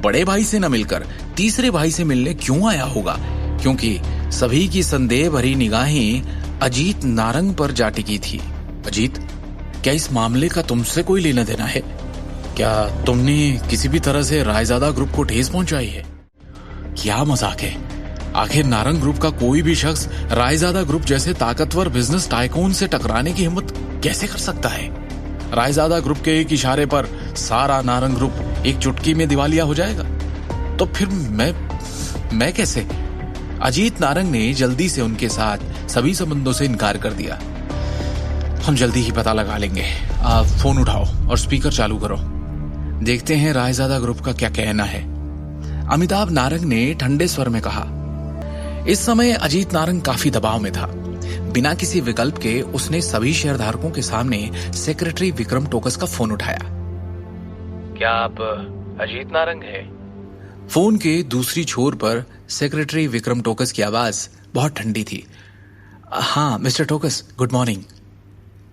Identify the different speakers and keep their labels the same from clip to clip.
Speaker 1: बड़े भाई से न मिलकर तीसरे भाई से मिलने क्यों आया होगा, क्योंकि सभी की संदेह भरी निगाहें अजीत नारंग पर जा टिकी थी। अजीत, क्या इस मामले का तुमसे कोई लेना देना है? क्या तुमने किसी भी तरह से रायजादा ग्रुप को ठेस पहुंचाई है? क्या मजाक है? आखिर नारंग ग्रुप का कोई भी शख्स रायजादा ग्रुप जैसे ताकतवर बिजनेस टाइकून से टकराने की हिम्मत कैसे कर सकता है? रायजादा ग्रुप के एक इशारे पर सारा नारंग ग्रुप एक चुटकी में दिवालिया हो जाएगा। तो फिर मैं कैसे? अजीत नारंग ने जल्दी से उनके साथ सभी संबंधों से इनकार कर दिया। हम जल्दी ही पता लगा लेंगे। आप फोन उठाओ और स्पीकर चालू करो, देखते हैं रायजादा ग्रुप का क्या कहना है, अमिताभ नारंग ने ठंडे स्वर में कहा। इस समय अजीत नारंग काफी दबाव में था। बिना किसी विकल्प के उसने सभी शेयरधारकों के सामने सेक्रेटरी विक्रम टोकस का फोन उठाया। क्या आप अजीत नारंग हैं? फोन के दूसरी छोर पर सेक्रेटरी विक्रम टोकस की आवाज बहुत ठंडी थी। हाँ mister Tokas, good morning,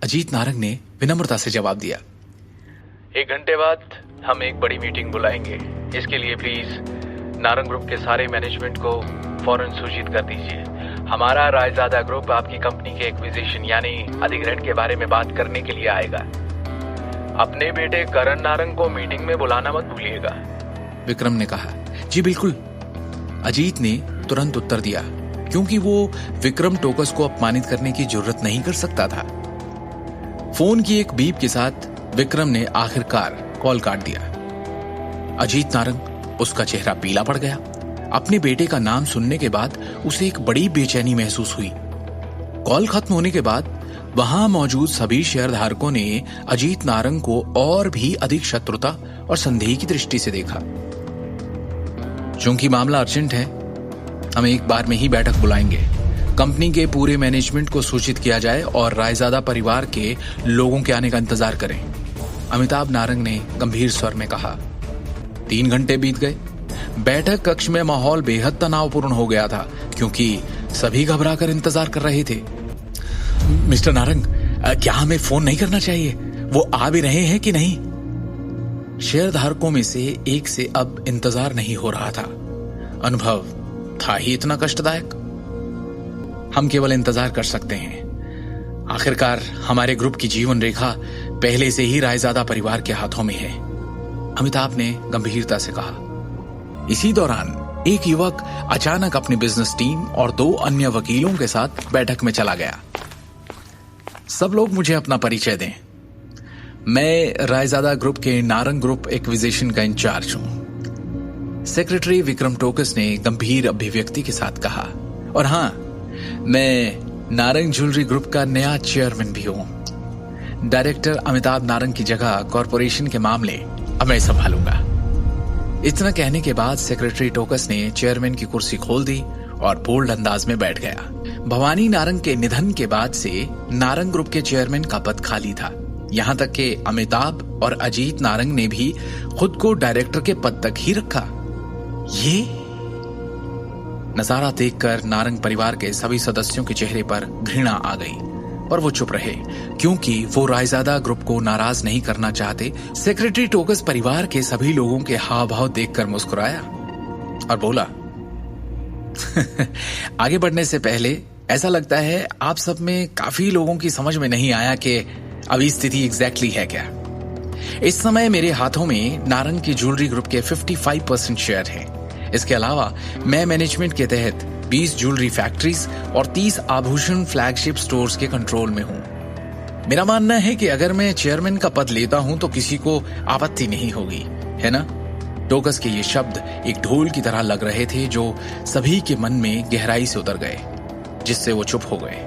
Speaker 1: Ajit Narang ने विनम्रता से जवाब दिया। 1 घंटे बाद हम एक बड़ी मीटिंग बुलाएंगे। इसके लिए प्लीज नारंग ग्रुप के सारे मैनेजमेंट को फौरन सूचित कर दीजिए। हमारा रायजादा ग्रुप आपकी कंपनी के एक्विजिशन यानी अधिग्रहण के बारे में बात करने के लिए आएगा। अपने बेटे करण नारंग को मीटिंग में बुलाना मत भूलिएगा, विक्रम ने कहा। जी बिल्कुल, अजीत ने तुरंत उत्तर दिया, क्योंकि वो विक्रम टोकस को अपमानित करने की जरूरत नहीं कर सकता था। फोन की एक बीप के साथ विक्रम ने आखिरकार कॉल काट दिया। अजीत नारंग, उसका चेहरा पीला पड़ गया। अपने बेटे का नाम सुनने के बाद उसे एक बड़ी बेचैनी महसूस हुई। कॉल खत्म होने के बाद वहां मौजूद सभी शेयरधारकों ने अजीत नारंग को और भी अधिक शत्रुता और संदेह की दृष्टि से देखा। चूंकि मामला अर्जेंट है, हम एक बार में ही बैठक बुलाएंगे। कंपनी के पूरे मैनेजमेंट को सूचित किया जाए और रायजादा परिवार के लोगों के आने का इंतजार करें, अमिताभ नारंग ने गंभीर स्वर में कहा। 3 घंटे बीत गए। बैठक कक्ष में माहौल बेहद तनावपूर्ण हो गया था, क्योंकि सभी घबराकर इंतजार कर रहे थे। मिस्टर नारंग, क्या हमें फोन नहीं करना चाहिए? वो आ भी रहे हैं कि नहीं? शेयरधारकों में से एक से अब इंतजार नहीं हो रहा था। अनुभव था ही इतना कष्टदायक। हम केवल इंतजार कर सकते हैं। आखिरकार हमारे ग्रुप की जीवन रेखा पहले से ही रायजादा परिवार के हाथों में है, अमिताभ ने गंभीरता से कहा। इसी दौरान एक युवक अचानक अपनी बिजनेस टीम और 2 अन्य वकीलों के साथ बैठक में चला गया। सब लोग मुझे अपना परिचय दें। मैं रायजादा ग्रुप के नारंग ग्रुप एक्विजिशन का इंचार्ज हूं, सेक्रेटरी विक्रम टोकस ने गंभीर अभिव्यक्ति के साथ कहा। और हां, मैं नारंग ज्वेलरी ग्रुप का नया चेयरमैन भी हूं। डायरेक्टर अमिताभ नारंग की जगह कॉरपोरेशन के मामले अब मैं संभालूंगा। इतना कहने के बाद सेक्रेटरी टोकस ने चेयरमैन की कुर्सी खोल दी और बोल्ड अंदाज में बैठ गया। भवानी नारंग के निधन के बाद से नारंग ग्रुप के चेयरमैन का पद खाली था। यहां तक कि अमिताभ और अजीत नारंग ने भी खुद को डायरेक्टर के पद तक ही रखा। ये नजारा देखकर नारंग परिवार के सभी सदस्यों के चेहरे पर घृणा आ गई, पर वो चुप रहे, क्योंकि वो रायजादा ग्रुप को नाराज नहीं करना चाहते। सेक्रेटरी टोकस परिवार के सभी लोगों के हाव भाव देखकर मुस्कुराया और बोला, आगे बढ़ने से पहले ऐसा लगता है आप सब में काफी लोगों की समझ में नहीं आया कि अभी स्थिति एग्जैक्टली है क्या। इस समय मेरे हाथों में नारंग की ज्वेलरी ग्रुप के 55% शेयर हैं। इसके अलावा मैं मैनेजमेंट के तहत 20 ज्वेलरी फैक्ट्रीज और 30 आभूषण फ्लैगशिप स्टोर्स के कंट्रोल में हूं। मेरा मानना है कि अगर मैं चेयरमैन का पद लेता हूं तो किसी को आपत्ति नहीं होगी, है ना? टोकस के ये शब्द एक ढोल की तरह लग रहे थे, जो सभी के मन में गहराई से उतर गए, जिससे वो चुप हो गए।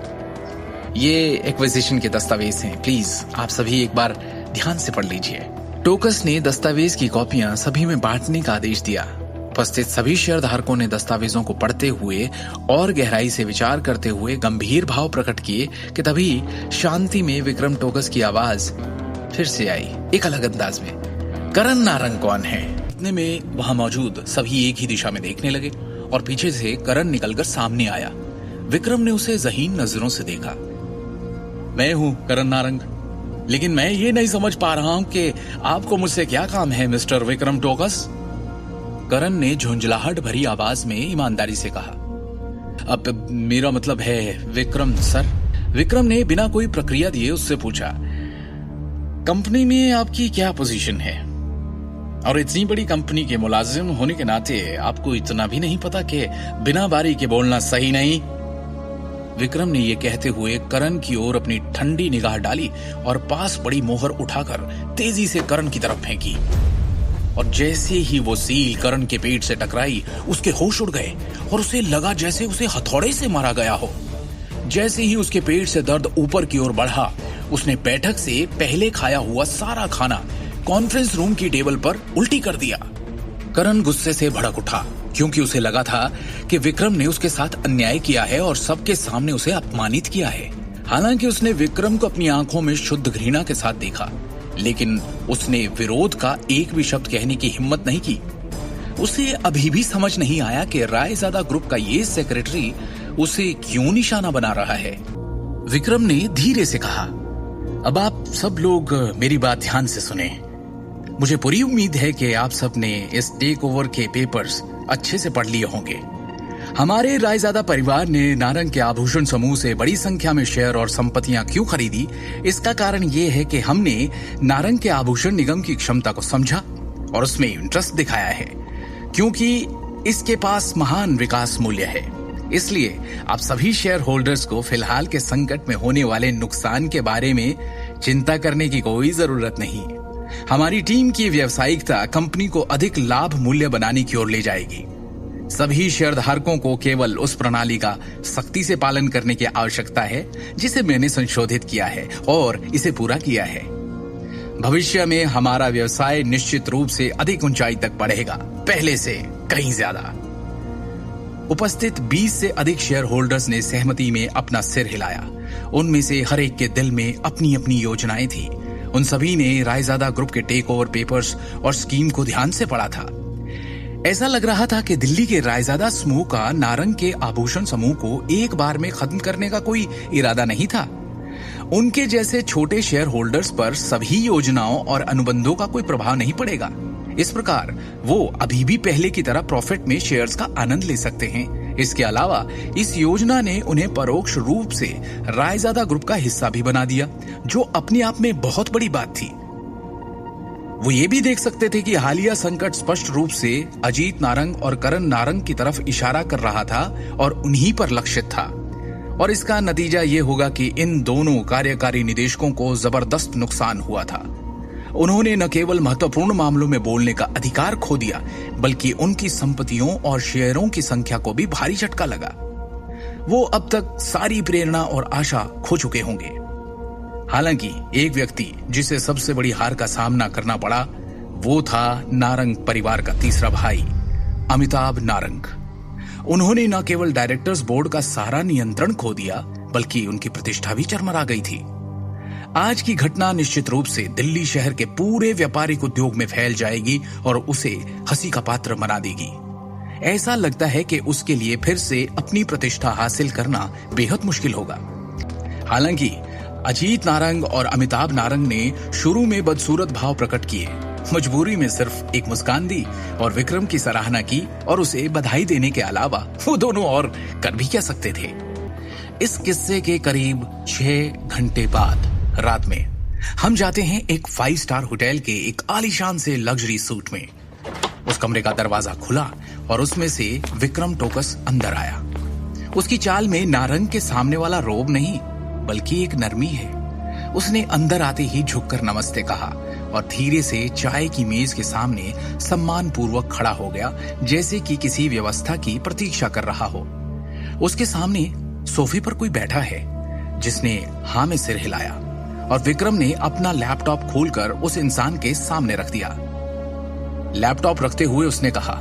Speaker 1: ये एक्विजिशन के दस्तावेज हैं, प्लीज आप सभी एक बार ध्यान से पढ़ लीजिए। टोकस ने दस्तावेज की कॉपियां सभी में बांटने का आदेश दिया। उपस्थित सभी शेयरधारकों ने दस्तावेजों को पढ़ते हुए और गहराई से विचार करते हुए गंभीर भाव प्रकट किए कि तभी शांति में विक्रम टोकस की आवाज फिर से आई, एक अलग अंदाज में। करण नारंग कौन है? इतने में वहां मौजूद सभी एक ही दिशा में देखने लगे और पीछे से करण निकलकर सामने आया। विक्रम ने उसे ज़हीन नजरों से देखा। मैं हूं करण नारंग, लेकिन मैं ये नहीं समझ पा रहा हूं कि आपको मुझसे क्या काम है मिस्टर विक्रम टोकस। करण ने झुंझलाहट भरी आवाज में ईमानदारी से कहा। अब मेरा मतलब है विक्रम सर। विक्रम ने बिना कोई प्रक्रिया दिए उससे पूछा, कंपनी में आपकी क्या पोजीशन है? और इतनी बड़ी कंपनी के मुलाजिम होने के नाते आपको इतना भी नहीं पता कि बिना बारी के बोलना सही नहीं? विक्रम ने यह कहते हुए करण की ओर अपनी ठंडी निगाह डाली और पास पड़ी मोहर उठाकर तेजी से करण की तरफ फेंकी। और जैसे ही वो सील करण के पेट से टकराई, उसके होश उड़ गए और उसे लगा जैसे उसे हथौड़े से मारा गया हो। जैसे ही उसके पेट से दर्द ऊपर की ओर बढ़ा, उसने बैठक से पहले खाया हुआ सारा खाना कॉन्फ्रेंस रूम की टेबल पर उल्टी कर दिया। करण गुस्से से भड़क उठा, क्योंकि उसे लगा था कि विक्रम ने उसके साथ अन्याय किया है और सबके सामने उसे अपमानित किया है। हालांकि उसने विक्रम को अपनी आंखों में शुद्ध घृणा के साथ देखा, लेकिन उसने विरोध का एक भी शब्द कहने की हिम्मत नहीं की। उसे अभी भी समझ नहीं आया कि रायजादा ग्रुप का ये सेक्रेटरी उसे क्यों निशाना बना रहा है। विक्रम ने धीरे से कहा, अब आप सब लोग मेरी बात ध्यान से सुने। मुझे पूरी उम्मीद है कि आप सब ने इस टेक ओवर के पेपर्स अच्छे से पढ़ लिए होंगे। हमारे रायजादा परिवार ने नारंग के आभूषण समूह से बड़ी संख्या में शेयर और संपत्तियां क्यों खरीदी, इसका कारण यह है कि हमने नारंग के आभूषण निगम की क्षमता को समझा और उसमें इंटरेस्ट दिखाया है, क्योंकि इसके पास महान विकास मूल्य है। इसलिए आप सभी शेयर होल्डर्स को फिलहाल के संकट में होने वाले नुकसान के बारे में चिंता करने की कोई जरूरत नहीं। हमारी टीम की व्यावसायिकता कंपनी को अधिक लाभ मूल्य बनाने की ओर ले जाएगी। सभी शेयरधारकों को केवल उस प्रणाली का सख्ती से पालन करने की आवश्यकता है जिसे मैंने संशोधित किया है और इसे पूरा किया है। भविष्य में हमारा व्यवसाय निश्चित रूप से अधिक ऊंचाई तक बढ़ेगा, पहले से कहीं ज्यादा। उपस्थित 20 से अधिक शेयर होल्डर्स ने सहमति में अपना सिर हिलाया। उनमें से हर एक के दिल में अपनी अपनी योजनाएं थी। उन सभी ने रायजादा ग्रुप के टेक ओवर पेपर्स और स्कीम को ध्यान से पढ़ा था। ऐसा लग रहा था कि दिल्ली के रायजादा समूह का नारंग के आभूषण समूह को एक बार में खत्म करने का कोई इरादा नहीं था। उनके जैसे छोटे शेयर होल्डर्स पर सभी योजनाओं और अनुबंधों का कोई प्रभाव नहीं पड़ेगा। इस प्रकार वो अभी भी पहले की तरह प्रॉफिट में शेयर्स का आनंद ले सकते हैं। इसके अलावा इस योजना ने उन्हें परोक्ष रूप से रायजादा ग्रुप का हिस्सा भी बना दिया, जो अपने आप में बहुत बड़ी बात थी। वो ये भी देख सकते थे कि हालिया संकट स्पष्ट रूप से अजीत नारंग और करण नारंग की तरफ इशारा कर रहा था और उन्हीं पर लक्षित था। और इसका नतीजा ये होगा कि इन दोनों कार्यकारी निदेशकों को जबरदस्त नुकसान हुआ था। उन्होंने न केवल महत्वपूर्ण मामलों में बोलने का अधिकार खो दिया, बल्कि उनकी संपत्तियों और शेयरों की संख्या को भी भारी झटका लगा। वो अब तक सारी प्रेरणा और आशा खो चुके होंगे। हालांकि एक व्यक्ति जिसे सबसे बड़ी हार का सामना करना पड़ा, वो था नारंग परिवार का तीसरा भाई, अमिताभ नारंग। उन्होंने न केवल डायरेक्टर्स बोर्ड का सारा नियंत्रण खो दिया, बल्कि उनकी प्रतिष्ठा भी चरमरा गई थी। आज की घटना निश्चित रूप से दिल्ली शहर के पूरे व्यापारिक उद्योग में फैल जाएगी और उसे हंसी का पात्र बना देगी। ऐसा लगता है कि उसके लिए फिर से अपनी प्रतिष्ठा हासिल करना बेहद मुश्किल होगा। हालांकि अजीत नारंग और अमिताभ नारंग ने शुरू में बदसूरत भाव प्रकट किए, मजबूरी में सिर्फ एक मुस्कान दी और विक्रम की सराहना की और उसे बधाई देने के अलावा वो दोनों और कर भी क्या सकते थे। इस किस्से के करीब 6 घंटे बाद रात में हम जाते हैं एक 5 स्टार होटल के एक आलीशान से लग्जरी सूट में। उस कमरे का दरवाजा खुला और उसमें से विक्रम टोकस अंदर आया। उसकी चाल में नारंग के सामने वाला रोब नहीं, बल्कि एक नरमी है। उसने अंदर आते ही झुककर नमस्ते कहा और धीरे से चाय की मेज के सामने सम्मान पूर्वक खड़ा हो गया, जैसे कि किसी व्यवस्था की प्रतीक्षा कर रहा हो। उसके सामने सोफे पर कोई बैठा है, जिसने हाँ में सिर हिलाया और विक्रम ने अपना लैपटॉप खोलकर उस इंसान के सामने रख दिया। लैपटॉप रखते हुए उसने कहा,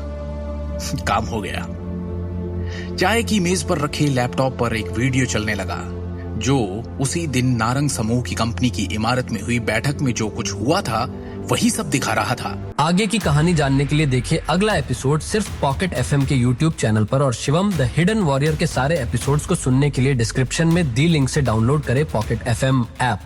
Speaker 1: काम हो गया। चाय की मेज पर रखे लैपटॉप पर एक वीडियो चलने लगा, जो उसी दिन नारंग समूह की कंपनी की इमारत में हुई बैठक में जो कुछ हुआ था वही सब दिखा रहा था।
Speaker 2: आगे की कहानी जानने के लिए देखिए अगला एपिसोड सिर्फ पॉकेट एफएम के यूट्यूब चैनल पर, और शिवम द हिडन वॉरियर के सारे एपिसोड्स को सुनने के लिए डिस्क्रिप्शन में दी लिंक से डाउनलोड करें पॉकेट एफएम ऐप।